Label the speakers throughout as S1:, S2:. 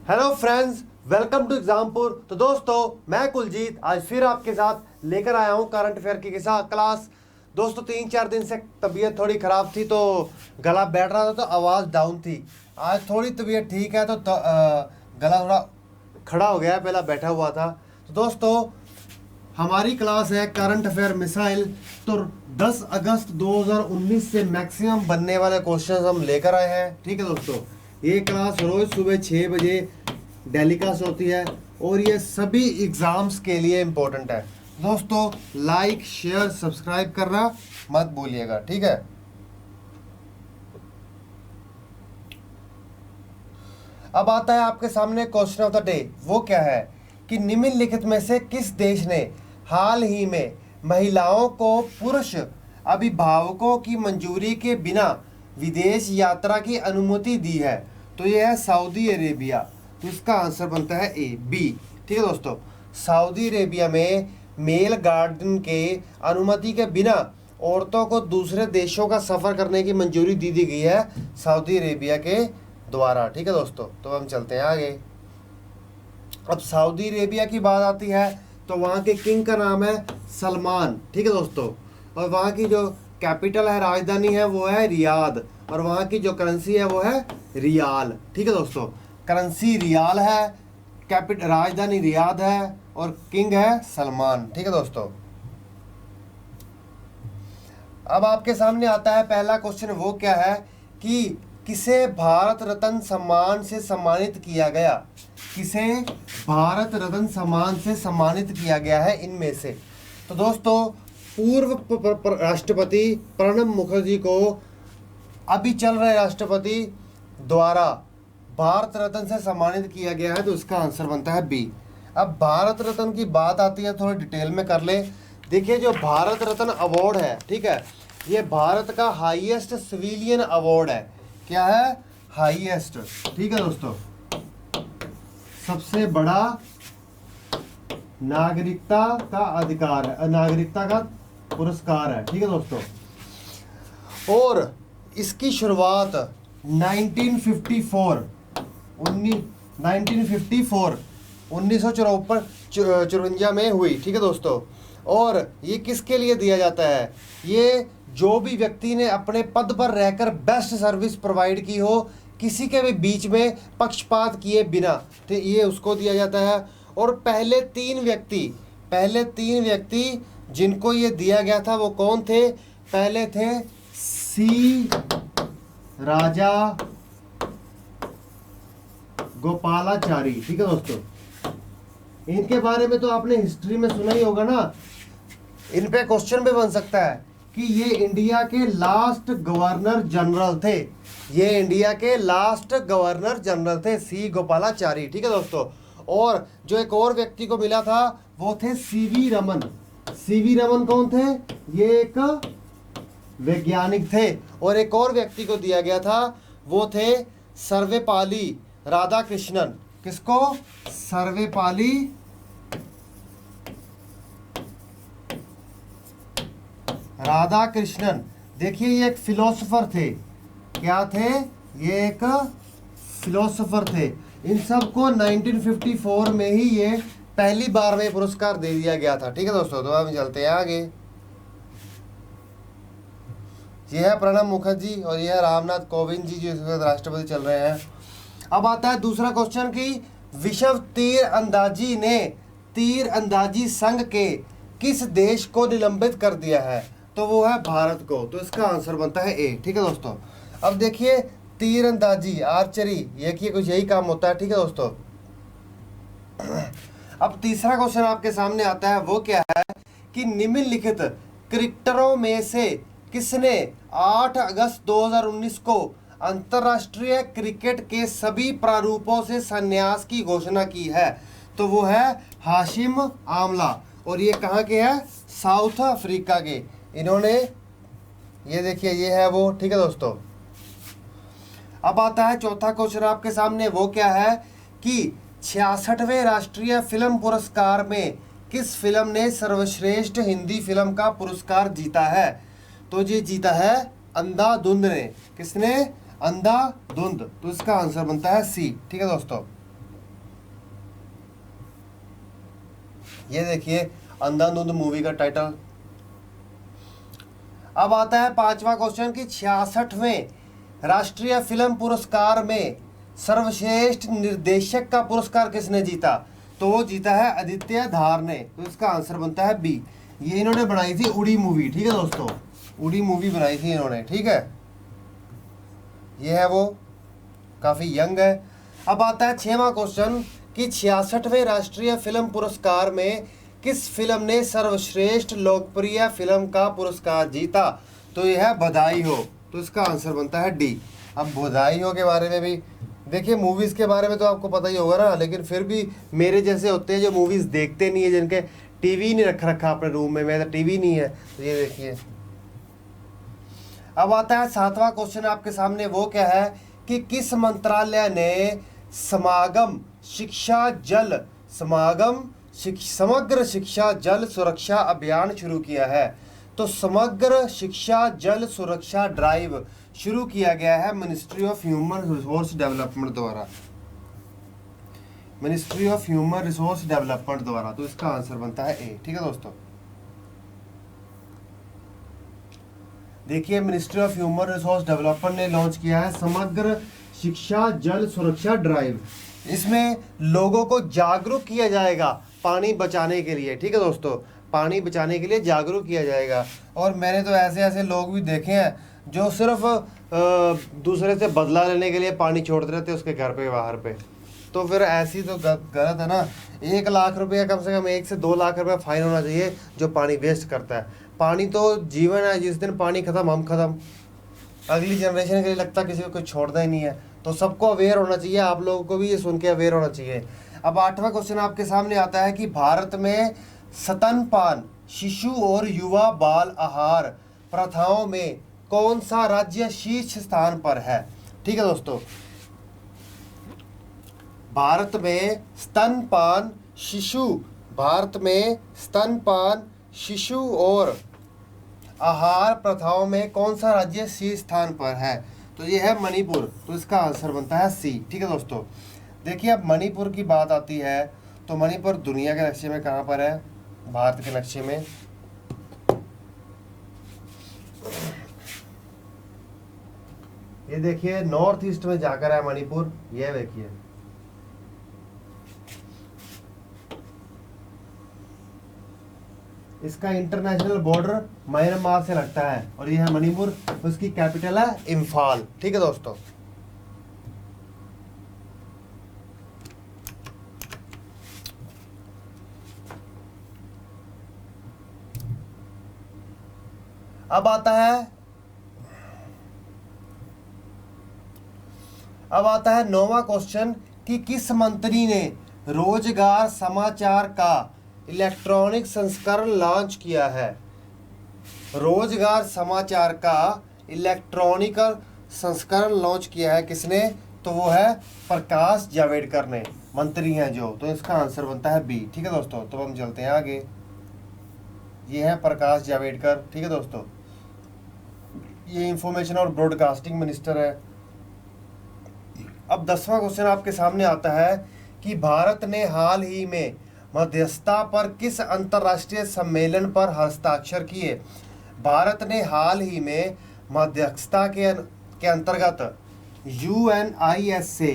S1: Hello friends, welcome to Exampur. तो दोस्तों, मैं कुलजीत आज फिर आपके साथ लेकर आया हूँ करंट अफेयर की क्लास। दोस्तों 3-4 दिन से तबीयत थोड़ी ख़राब थी, तो गला बैठ रहा था, तो आवाज़ डाउन थी। आज थोड़ी तबीयत ठीक है, तो गला थोड़ा खड़ा हो गया, पहला बैठा हुआ था। तो दोस्तों, हमारी क्लास है करंट अफेयर मिसाइल। तो 10 अगस्त 2019 से मैक्सिमम बनने वाले क्वेश्चंस हम लेकर आए हैं। ठीक है दोस्तों, ये क्लास रोज़ सुबह 6 बजे डेली क्लास होती है और ये सभी एग्ज़ाम्स के लिए इम्पोर्टेंट है। दोस्तों, लाइक शेयर सब्सक्राइब करना मत भूलिएगा, ठीक है। अब आता है आपके सामने क्वेश्चन ऑफ द डे। वो क्या है कि निम्नलिखित में से किस देश ने हाल ही में महिलाओं को पुरुष अभिभावकों की मंजूरी के बिना विदेश यात्रा की अनुमति दी है? तो यह है सऊदी अरेबिया। तो इसका आंसर बनता है ए बी। ठीक है दोस्तों, सऊदी अरेबिया में मेल गार्डन के अनुमति के बिना औरतों को दूसरे देशों का सफ़र करने की मंजूरी दी गई है सऊदी अरेबिया के द्वारा। ठीक है दोस्तों, तो हम चलते हैं आगे। अब सऊदी अरेबिया की बात आती है तो वहाँ के किंग का नाम है सलमान। ठीक है दोस्तों, और वहाँ की जो कैपिटल है, राजधानी है, वो है रियाद, और वहाँ की जो करेंसी है वो है रियाल। ठीक है दोस्तों, करेंसी रियाल है, राजधानी रियाद है, और किंग है सलमान। ठीक है दोस्तों, अब आपके सामने आता है पहला क्वेश्चन। वो क्या है कि किसे भारत रत्न सम्मान से सम्मानित किया गया? किसे भारत रत्न सम्मान से सम्मानित किया गया है इनमें से? तो दोस्तों, पूर्व राष्ट्रपति प्रणब मुखर्जी को अभी चल रहे राष्ट्रपति द्वारा भारत रत्न से सम्मानित किया गया है। तो इसका आंसर बनता है बी। अब भारत रत्न की बात आती है, थोड़ी डिटेल में कर ले। देखिए, जो भारत रत्न अवार्ड है, ठीक है, ये भारत का हाईएस्ट सिविलियन अवार्ड है। क्या है? हाईएस्ट। ठीक है दोस्तों, सबसे बड़ा नागरिकता का अधिकार है, नागरिकता का पुरस्कार है। ठीक है दोस्तों, और इसकी शुरुआत 1954 1954 में हुई। ठीक है दोस्तों, और ये किसके लिए दिया जाता है? ये जो भी व्यक्ति ने अपने पद पर रहकर बेस्ट सर्विस प्रोवाइड की हो, किसी के भी बीच में पक्षपात किए बिना, तो ये उसको दिया जाता है। और पहले तीन व्यक्ति जिनको ये दिया गया था वो कौन थे? पहले थे सी राजा गोपालाचारी। ठीक है दोस्तों, इनके बारे में तो आपने हिस्ट्री में सुना ही होगा ना। इन पे क्वेश्चन भी बन सकता है कि ये इंडिया के लास्ट गवर्नर जनरल थे। ये इंडिया के लास्ट गवर्नर जनरल थे, सी गोपालाचारी। ठीक है दोस्तों, और जो एक और व्यक्ति को मिला था वो थे सीवी रमन। सीवी रमन कौन थे? ये एक वैज्ञानिक थे। और एक और व्यक्ति को दिया गया था, वो थे सर्वेपाली राधाकृष्णन। किसको? सर्वेपाली राधाकृष्णन। देखिए, ये एक फिलोसोफर थे। क्या थे? ये एक फिलोसोफर थे। इन सबको 1954 में ही ये पहली बार में पुरस्कार दे दिया गया था। ठीक है दोस्तों, तो हम चलते हैं आगे। ये है प्रणब मुखर्जी और ये है रामनाथ कोविंद जी, जो इस वक्त राष्ट्रपति चल रहे हैं। अब आता है दूसरा क्वेश्चन कि विश्व तीरंदाजी ने तीरंदाजी संघ के किस देश को निलंबित कर दिया है? तो वो है भारत को। तो इसका आंसर बनता है ए। ठीक है दोस्तों, अब देखिए, तीरंदाजी, आर्चरी, ये कि कुछ यही काम होता है। ठीक है दोस्तों, अब तीसरा क्वेश्चन आपके सामने आता है। वो क्या है कि निम्नलिखित क्रिकेटरों में से किसने 8 अगस्त 2019 को अंतर्राष्ट्रीय क्रिकेट के सभी प्रारूपों से संन्यास की घोषणा की है? तो वो है हाशिम आमला, और ये कहाँ के हैं? साउथ अफ्रीका के। इन्होंने, ये देखिए, ये है वो। ठीक है दोस्तों, अब आता है चौथा क्वेश्चन आपके सामने। वो क्या है कि 66वें राष्ट्रीय फिल्म पुरस्कार में किस फिल्म ने सर्वश्रेष्ठ हिंदी फिल्म का पुरस्कार जीता है? तो ये जीता है अंधाधुंध ने। किसने? अंधाधुंध। तो इसका आंसर बनता है सी। ठीक है दोस्तों, ये देखिए अंधाधुंध मूवी का टाइटल। अब आता है पांचवा क्वेश्चन कि 66वें राष्ट्रीय फिल्म पुरस्कार में सर्वश्रेष्ठ निर्देशक का पुरस्कार किसने जीता? तो वो जीता है आदित्य धार ने। तो इसका आंसर बनता है बी। ये इन्होंने बनाई थी उड़ी मूवी, ठीक है दोस्तों, उड़ी मूवी बनाई थी इन्होंने, ठीक है। ये है वो, काफी यंग है। अब आता है 6वां क्वेश्चन कि 66वें राष्ट्रीय फिल्म पुरस्कार में किस फिल्म ने सर्वश्रेष्ठ लोकप्रिय फिल्म का पुरस्कार जीता? तो यह है बधाई हो। तो इसका आंसर बनता है डी। अब बधाई हो के बारे में भी देखिए, मूवीज़ के बारे में तो आपको पता ही होगा ना, लेकिन फिर भी मेरे जैसे होते हैं जो मूवीज़ देखते नहीं है, जिनके टीवी नहीं रखा अपने रूम में, मेरा टीवी नहीं है, तो ये देखिए। अब आता है 7वां क्वेश्चन आपके सामने, वो क्या है कि किस मंत्रालय ने समग्र शिक्षा जल सुरक्षा अभियान शुरू किया है? तो समग्र शिक्षा जल सुरक्षा ड्राइव शुरू किया गया है ministry of human resource development द्वारा, ministry of human resource development द्वारा। तो इसका आंसर बनता है ए, ठीक है दोस्तों। देखिए ministry of human resource development ने लॉन्च किया है समग्र शिक्षा जल सुरक्षा ड्राइव। इसमें लोगों को जागरूक किया जाएगा पानी बचाने के लिए, ठीक है दोस्तों, पानी बचाने के लिए जागरूक किया जाएगा। और मैंने तो ऐसे ऐसे लोग भी देखे हैं जो सिर्फ दूसरे से बदला लेने के लिए पानी छोड़ते रहते उसके घर पे बाहर पे। तो फिर ऐसी तो गलत है ना। 1 लाख रुपया, कम से कम 1 से 2 लाख रुपया फाइन होना चाहिए जो पानी वेस्ट करता है। पानी तो जीवन है, जिस दिन पानी खत्म हम खत्म, अगली जनरेशन के लिए लगता किसी को कुछ छोड़ना ही नहीं है। तो सबको अवेयर होना चाहिए, आप लोगों को भी ये सुन के अवेयर होना चाहिए। अब 8वां क्वेश्चन आपके सामने आता है कि भारत में स्तनपान, शिशु और युवा बाल आहार प्रथाओं में कौन सा राज्य शीर्ष स्थान पर है? ठीक है दोस्तों, भारत में स्तनपान शिशु और आहार प्रथाओं में कौन सा राज्य शीर्ष स्थान पर है? तो ये है मणिपुर। तो इसका आंसर बनता है सी, ठीक है दोस्तों। देखिए अब मणिपुर की बात आती है तो मणिपुर दुनिया के नक्शे में कहाँ पर है? भारत के नक्शे में। ये देखिए नॉर्थ ईस्ट में जाकर है मणिपुर, ये देखिए। इसका इंटरनेशनल बॉर्डर म्यांमार से लगता है और ये है मणिपुर, उसकी कैपिटल है इम्फाल, ठीक है दोस्तों। अब आता है 9वां क्वेश्चन कि किस मंत्री ने रोजगार समाचार का इलेक्ट्रॉनिक संस्करण लॉन्च किया है? रोजगार समाचार का इलेक्ट्रॉनिक संस्करण लॉन्च किया है किसने? तो वो है प्रकाश जावड़ेकर ने, मंत्री हैं जो। तो इसका आंसर बनता है बी, ठीक है दोस्तों। तो हम चलते हैं आगे। ये है प्रकाश जावड़ेकर, ठीक है दोस्तों। ये इंफॉर्मेशन और ब्रॉडकास्टिंग मिनिस्टर है। अब 10वां क्वेश्चन आपके सामने आता है कि भारत ने हाल ही में मध्यस्थता पर किस अंतर्राष्ट्रीय सम्मेलन पर हस्ताक्षर किए? भारत ने हाल ही में मध्यस्थता के अंतर्गत यूएनआईएसए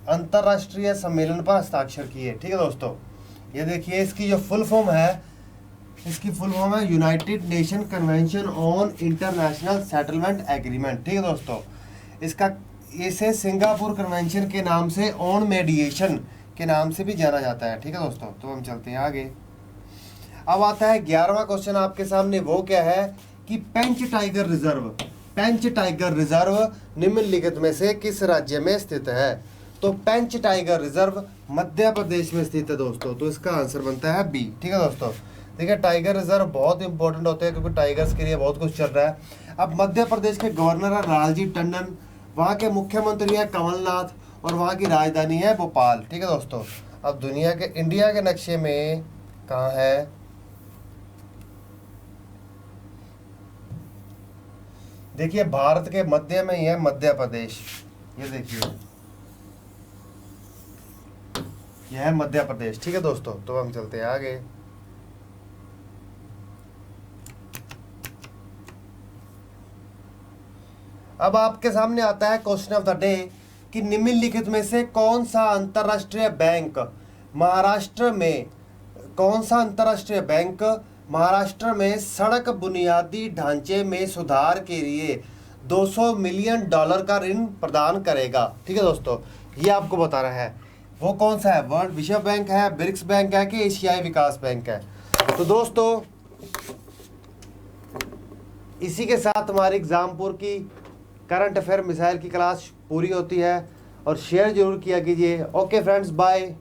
S1: अंतर्राष्ट्रीय सम्मेलन पर हस्ताक्षर किए, ठीक है दोस्तों। ये देखिए इसकी जो फुल फॉर्म है, United nation convention on international settlement agreement, ठीक है दोस्तों। इसे सिंगापुर कन्वेंशन के नाम से, ऑन मेडिएशन के नाम से भी जाना जाता है, ठीक है दोस्तों। तो हम चलते हैं आगे। अब आता है 11वां क्वेश्चन आपके सामने, वो क्या है कि पेंच टाइगर रिजर्व निम्नलिखित में से किस राज्य में स्थित है? तो पेंच टाइगर रिजर्व मध्य प्रदेश में स्थित है दोस्तों। तो इसका आंसर बनता है बी, ठीक है दोस्तों। देखिए टाइगर रिजर्व बहुत इंपॉर्टेंट होते हैं क्योंकि टाइगर्स के लिए बहुत कुछ चल रहा है। अब मध्य प्रदेश के गवर्नर है लालजी टंडन, वहाँ के मुख्यमंत्री है कमलनाथ और वहाँ की राजधानी है भोपाल, ठीक है दोस्तों। अब इंडिया के नक्शे में कहाँ है? देखिए भारत के मध्य में ही है मध्य प्रदेश, ये देखिए। यह है मध्य प्रदेश। ठीक है दोस्तों, तो हम चलते हैं आगे। अब आपके सामने आता है क्वेश्चन ऑफ द डे कि निम्नलिखित में से कौन सा अंतरराष्ट्रीय बैंक महाराष्ट्र में महाराष्ट्र में सड़क बुनियादी ढांचे में सुधार के लिए $200 मिलियन का ऋण प्रदान करेगा। ठीक है दोस्तों, ये आपको बताना है वो कौन सा है, वर्ल्ड विश्व बैंक है, ब्रिक्स बैंक है कि एशियाई विकास बैंक है। तो दोस्तों इसी के साथ हमारी एग्जामपुर की करंट अफेयर मिसाइल की क्लास पूरी होती है, और शेयर जरूर किया कीजिए। Okay friends, bye.